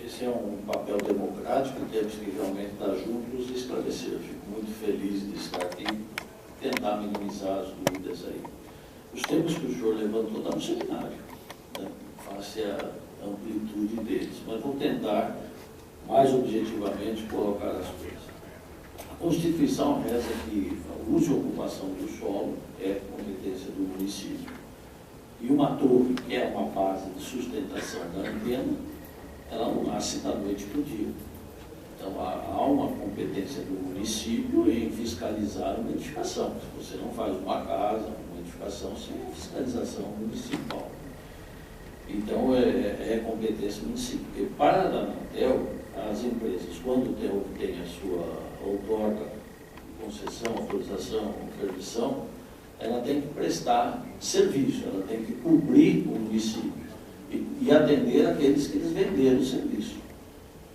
esse é um papel democrático, temos que realmente estar juntos e esclarecer. Eu fico muito feliz de estar aqui, tentar minimizar as dúvidas aí. Os temas que o senhor levantou estão no seminário, né, face à amplitude deles, mas vou tentar, mais objetivamente, colocar as coisas. A Constituição reza que a uso e ocupação do solo é competência do município. E uma torre, que é uma base de sustentação da antena, ela não nasce da noite para o dia. Então, há uma competência do município em fiscalizar uma edificação. Você não faz uma casa, uma edificação, sem a fiscalização municipal. Então, é competência do município. Porque para a Anatel, as empresas, quando obtêm a sua outorga, concessão, autorização, permissão, ela tem que prestar serviço, ela tem que cobrir o município e atender aqueles que eles venderam o serviço,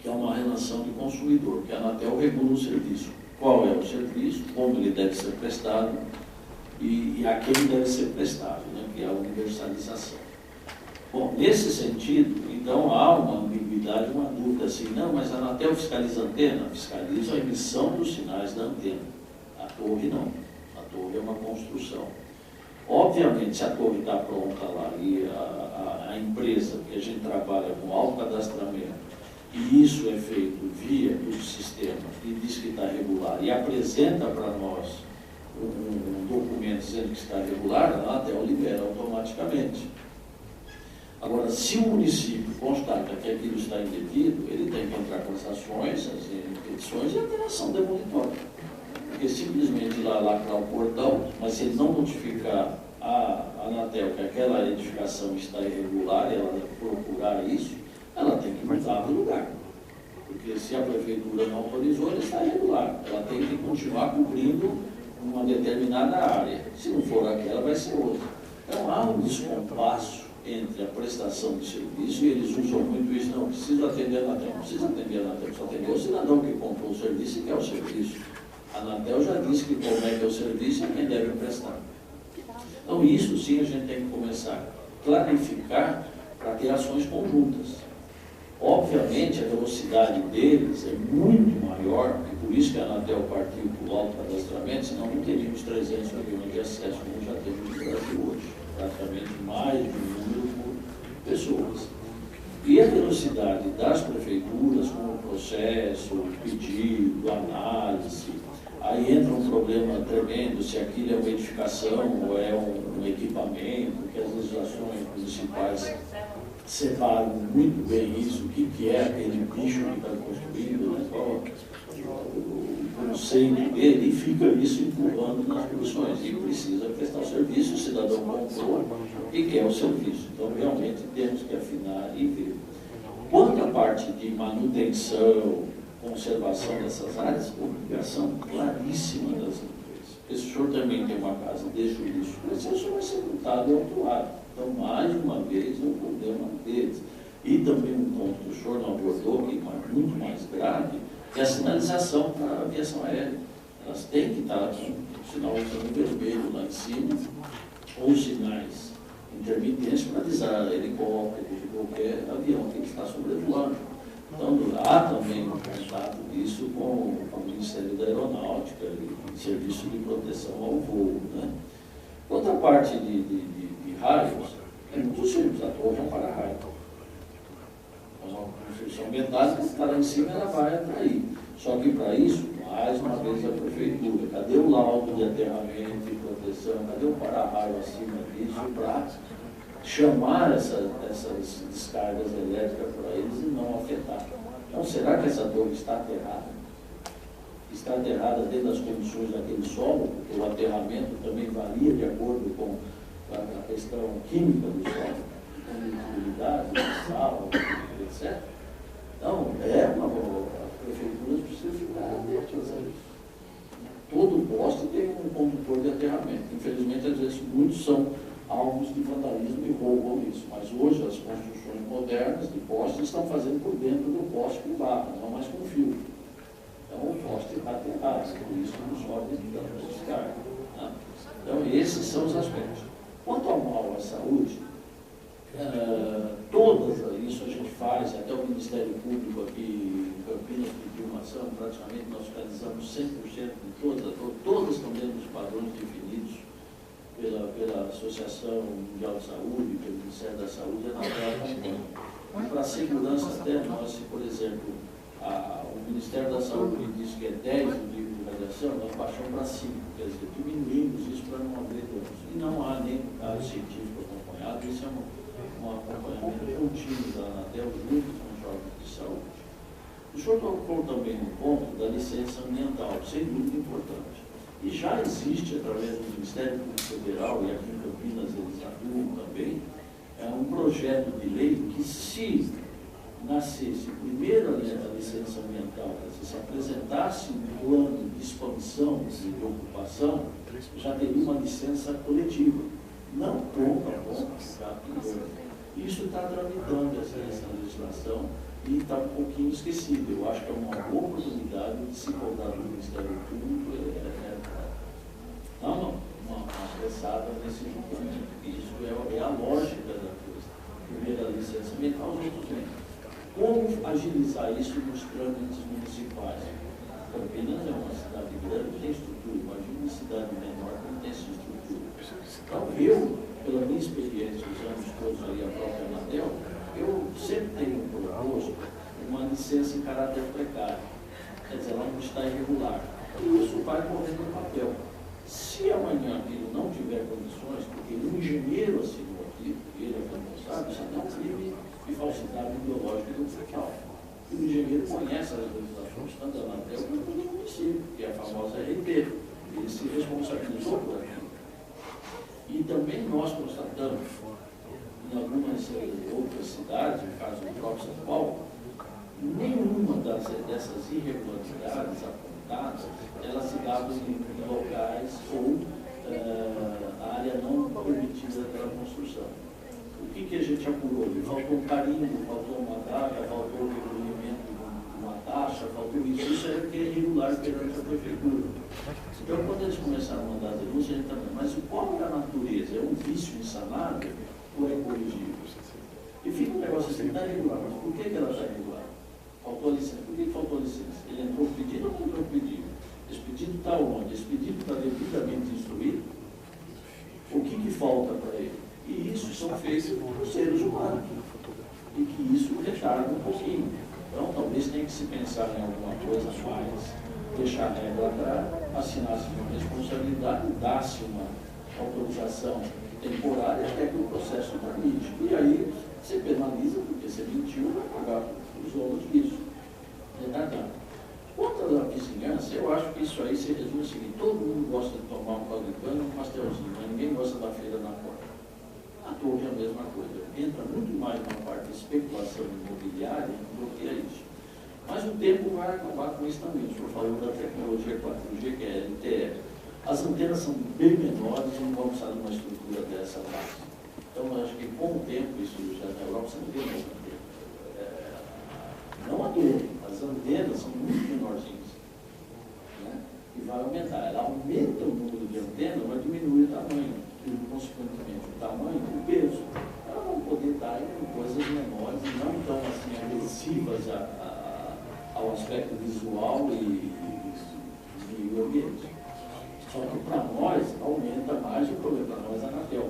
que é uma relação de consumidor, que a Anatel regula o serviço. Qual é o serviço, como ele deve ser prestado e a quem deve ser prestado, né, que é a universalização. Bom, nesse sentido, então há uma ambiguidade, uma dúvida assim, não, mas a Anatel fiscaliza a antena? Fiscaliza a emissão dos sinais da antena. A torre não. A torre é uma construção. Obviamente, se a torre está pronta lá e a empresa que a gente trabalha com autocadastramento, e isso é feito via o sistema e diz que está regular e apresenta para nós um documento dizendo que está regular, a Anatel libera automaticamente. Agora, se o município constata que aquilo está indevido, ele tem que entrar com as ações, as petições e a alteração demolitória. Porque simplesmente ir lá lacrar o portão, mas se ele não notificar a Anatel que aquela edificação está irregular e ela procurar isso, ela tem que mudar de lugar. Porque se a prefeitura não autorizou, ele está irregular. Ela tem que continuar cobrindo uma determinada área. Se não for aquela, vai ser outra. Então há um descompasso entre a prestação de serviço, e eles usam muito isso, não precisa atender a Anatel, não precisa atender a Anatel, precisa atender o cidadão que comprou o serviço e quer o serviço. A Anatel já disse que como é que é o serviço e quem deve prestar. Então isso sim a gente tem que começar a clarificar para ter ações conjuntas. Obviamente a velocidade deles é muito maior, e por isso que a Anatel partiu para o autocadastramento, senão não teríamos 300 milhões de acessos, como já temos no Brasil hoje. Praticamente mais de 1 número por pessoas. E a velocidade das prefeituras, com o processo, pedido, análise, aí entra um problema tremendo, se aquilo é uma edificação ou é um equipamento, que as legislações municipais separam muito bem isso, o que é aquele bicho que está construído, né, qual o conceito dele, e fica isso empurrando nas produções, e precisa prestar o serviço, o cidadão comprou e quer o serviço. Então, realmente, temos que afinar e ver. Quanto à parte de manutenção, conservação dessas áreas, obrigação claríssima das empresas. Esse senhor também tem uma casa de juízo, mas o senhor vai ser multado e autuado. Então, mais uma vez, é um problema deles. E também um ponto que o senhor não abordou, que é muito mais grave, é a sinalização para a aviação aérea. Elas têm que estar com o sinal vermelho lá em cima, ou sinais intermitentes para avisar helicóptero de qualquer avião que está sobrevoando. Então, há também um contato disso com o Ministério da Aeronáutica e Serviço de Proteção ao Voo, né? Outra parte de raios, é muito simples, a torre é um para-raio. Uma construção metálica, que está lá em cima, ela vai atrair. Só que para isso, mais uma vez a prefeitura, cadê o laudo de aterramento e proteção, cadê o para-raio acima disso para chamar essas descargas elétricas para eles e não afetar? Então, será que essa torre está aterrada? Está aterrada dentro das condições daquele solo, porque o aterramento também varia de acordo com a questão química do solo, condutibilidade, sal, etc. Então, as prefeituras precisam ficar atentas a isso. Todo poste tem um condutor de aterramento. Infelizmente, às vezes, muitos são alvos de vandalismo e roubam isso. Mas hoje, as construções modernas de postes estão fazendo por dentro do poste com barra, não mais com fio. Então, o poste está aterrado, por isso não sobe da descarga. Né? Então, esses são os aspectos. Quanto ao mal à saúde, todas isso a gente faz, até o Ministério Público aqui em Campinas pediu uma ação, praticamente nós realizamos 100% de todas estão dentro dos padrões definidos pela Associação Mundial de Saúde, pelo Ministério da Saúde, a Anatel acompanha. E para a segurança até nós, se por exemplo, o Ministério da Saúde diz que é 10 o nível de radiação, nós baixamos para 5, quer dizer, diminuímos isso para não haver danos. E não há nem caso científico acompanhado, isso é um acompanhamento contínuo da Anatel junto com os órgãos de saúde. O senhor tocou também no ponto da licença ambiental, sem dúvida importante. E já existe, através do Ministério Público Federal, e aqui em Campinas eles atuam também, um projeto de lei que, se nascesse primeiro a licença ambiental, se apresentasse um plano de expansão e de ocupação, já teria uma licença coletiva, não ponto a ponto, isso está tramitando essa legislação e está um pouquinho esquecido. Eu acho que é uma boa oportunidade de se cobrar do Ministério Público, dar uma apressada nesse documento. Isso é a lógica da coisa. Primeiro a licença ambiental, os outros bem. Como agilizar isso nos trâmites municipais? Campinas é uma cidade grande, tem estrutura. Imagina uma cidade menor que não tem essa estrutura. Então, eu, pela minha experiência, os anos todos aí, a própria Anatel, eu sempre tenho proposto uma licença em caráter precário. Quer dizer, ela não está irregular. E isso vai correr no papel. Se amanhã aquilo não tiver condições, porque o engenheiro assinou aqui, ele é responsável, isso é um crime de falsidade biológica do local. E o engenheiro conhece as legislações, tanto da Anatel quanto do município, que é a famosa RT. Ele se responsabilizou por aquilo. E também nós constatamos, em algumas outras cidades, no caso do próprio São Paulo, nenhuma dessas irregularidades apontadas, elas se davam em locais ou a área não permitida pela construção. O que a gente apurou? Faltou um carimbo, faltou uma data, faltou o recolhimento de uma taxa, faltou isso. Isso é que é irregular perante a prefeitura. Então, quando eles começaram a mandar a denúncia, a gente também, mas qual é a natureza? É um vício insanável ou é corrigível? E fica um negócio assim, está irregular, mas por que ela está irregular? Faltou a licença. Por que faltou a licença? Ele entrou pedido ou não entrou pedido? Esse pedido está onde? Esse pedido está devidamente instruído? O que falta para ele? E isso são feitos por seres humanos. E que isso retarda um pouquinho. Então, talvez tenha que se pensar em alguma coisa mais, deixar a regra para assinar-se uma responsabilidade, dar-se uma autorização temporária até que o processo permite. E aí você penaliza, porque você mentiu, vai pagar os ônus disso. Quanto à vizinhança, eu acho que isso aí se resume o seguinte: todo mundo gosta de tomar um caldo de cana e um pastelzinho, mas ninguém gosta da feira na porta. A torre é a mesma coisa. Entra muito mais na parte de especulação imobiliária do que é isso. Mas o tempo vai acabar com isso também. O senhor falou da tecnologia 4G, que é LTE. As antenas são bem menores e não vão precisar de uma estrutura dessa base. Então, eu acho que com o tempo, isso já na Europa, você não vê mais antena. Não a torre, as antenas são muito menorzinhas. Né? E vai aumentar. Ela aumenta o número de antenas, vai diminuir o tamanho, e, consequentemente, o tamanho e o peso. Ela vai poder estar em coisas menores e não tão assim, agressivas ao aspecto visual e ambiente. Só que para nós aumenta mais o problema, para nós a Anatel.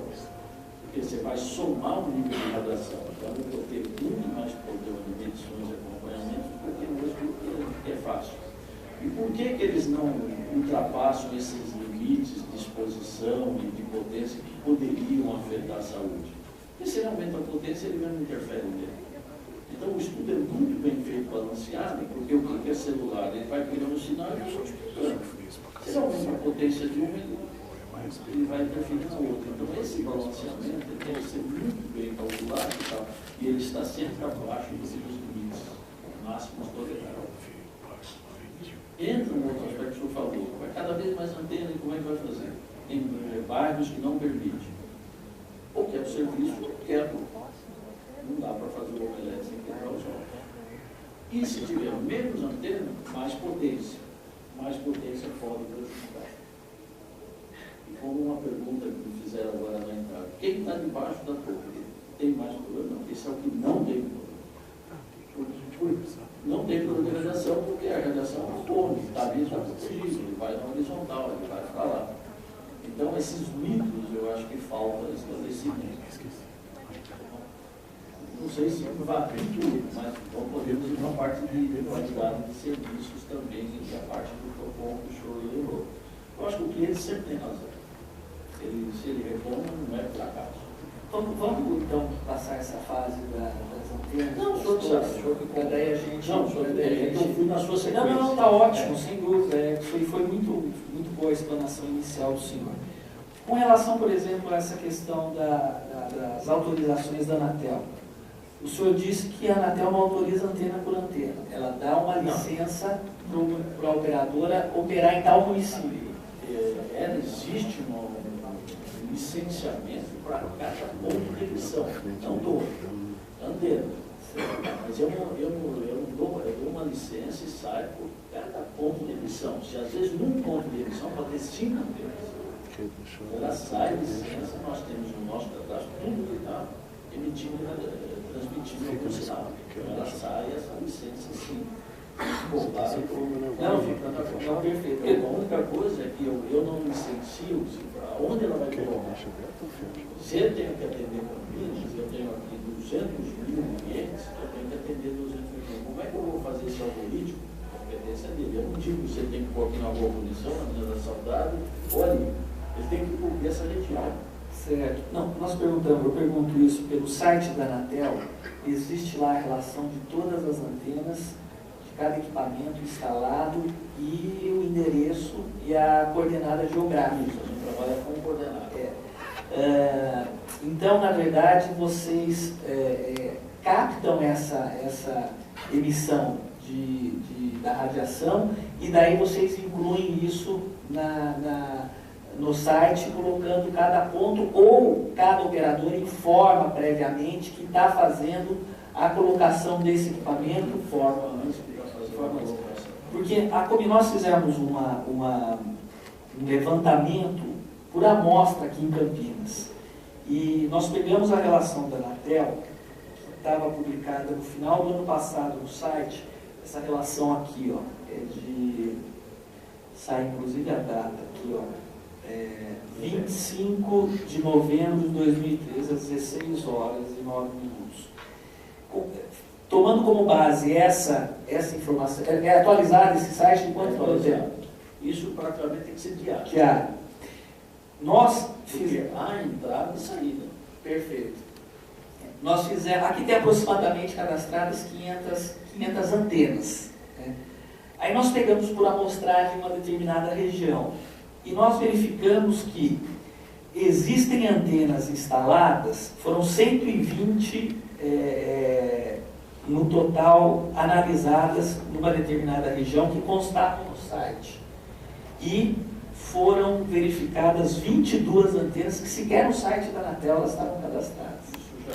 Porque você vai somar o nível de radiação. Então eu vou ter muito mais problema de medições e acompanhamento do que hoje, que é fácil. E por que eles não ultrapassam esses limites de exposição e de potência que poderiam afetar a saúde? Porque se ele aumenta a potência, ele mesmo interfere nele. Então o estudo é muito bem feito, balanceado, porque o que é celular? Ele vai criando um sinal e vai multiplicando. Se ele aumenta a potência de uma, ele vai interferir na outra. Então esse balanceamento tem que ser muito bem calculado e ele está sempre abaixo dos limites máximos toleráveis. Entra um outro aspecto que o senhor falou, vai cada vez mais antena e como é que vai fazer? Tem bairros que não permitem. Ou quer o serviço, ou quer. Não dá para fazer o omelete sem quebrar os ovos. E se tiver menos antena, mais potência. Mais potência pode prejudicar. E como uma pergunta que me fizeram agora na entrada, quem está debaixo da torre tem mais problema? Esse é o que não tem problema. ligação com o povo, está ali, está protegido, ele vai na horizontal, ele vai para lá. Então, esses mitos, eu acho que falta esclarecimento. Não sei se vai tudo, mas não podemos ir para a parte de qualidade de serviços também, que é a parte do PROCON que o senhor levou. Eu acho que o cliente sempre tem razão. Se ele reclama, não é por acaso. Vamos então passar essa fase das antenas? Não, o senhor sabe, o senhor que conta aí a gente. Não, o senhor eu fui na sua sequência. Não, está ótimo, sem dúvida. Foi muito boa a explanação inicial do senhor. Com relação, por exemplo, a essa questão das autorizações da Anatel, o senhor disse que a Anatel não autoriza antena por antena. Ela dá uma licença para a operadora operar em tal município. Existe um licenciamento para cada ponto de emissão, não dou antena. Mas eu dou uma licença e saio por cada ponto de emissão. Se às vezes num ponto de emissão pode ter 5 antenas. Ela sai licença, nós temos no nosso cadastro tudo que está emitindo, transmitindo algum sinal. Ela sai essa licença sim. Não, perfeito. A única coisa é que eu não licencio para onde ela vai colocar. Se eu tenho que atender Campinas, eu tenho aqui 200 mil clientes, eu tenho que atender 200 mil. Como é que eu vou fazer esse algoritmo? A competência dele. Eu não digo que você tem que pôr aqui na boa posição, na Minas da Saudade, ou ali. Ele tem que cobrir essa região. Certo. Não, eu pergunto isso pelo site da Anatel, existe lá a relação de todas as antenas, de cada equipamento instalado e o endereço e a coordenada geográfica. A gente trabalha com coordenada. Então, na verdade, vocês captam essa emissão da radiação e daí vocês incluem isso no site, colocando cada ponto, ou cada operador informa previamente que está fazendo a colocação desse equipamento porque como nós fizemos um levantamento por amostra aqui em Campinas, e nós pegamos a relação da Anatel, que estava publicada no final do ano passado no site, essa relação aqui, ó, sai inclusive a data aqui, ó, 25 de novembro de 2013, às 16 horas e 9 minutos. Tomando como base essa informação, é atualizado esse site de quanto tempo? Isso praticamente tem que ser diário. Diário. Nós fizemos a entrada e saída. Perfeito. Nós fizemos, aqui tem aproximadamente cadastradas 500 antenas. Né? Aí nós pegamos por amostragem uma determinada região. E nós verificamos que existem antenas instaladas, foram 120 no total analisadas numa determinada região que constatam no site. E foram verificadas 22 antenas que sequer no site da Anatel elas estavam cadastradas. Isso já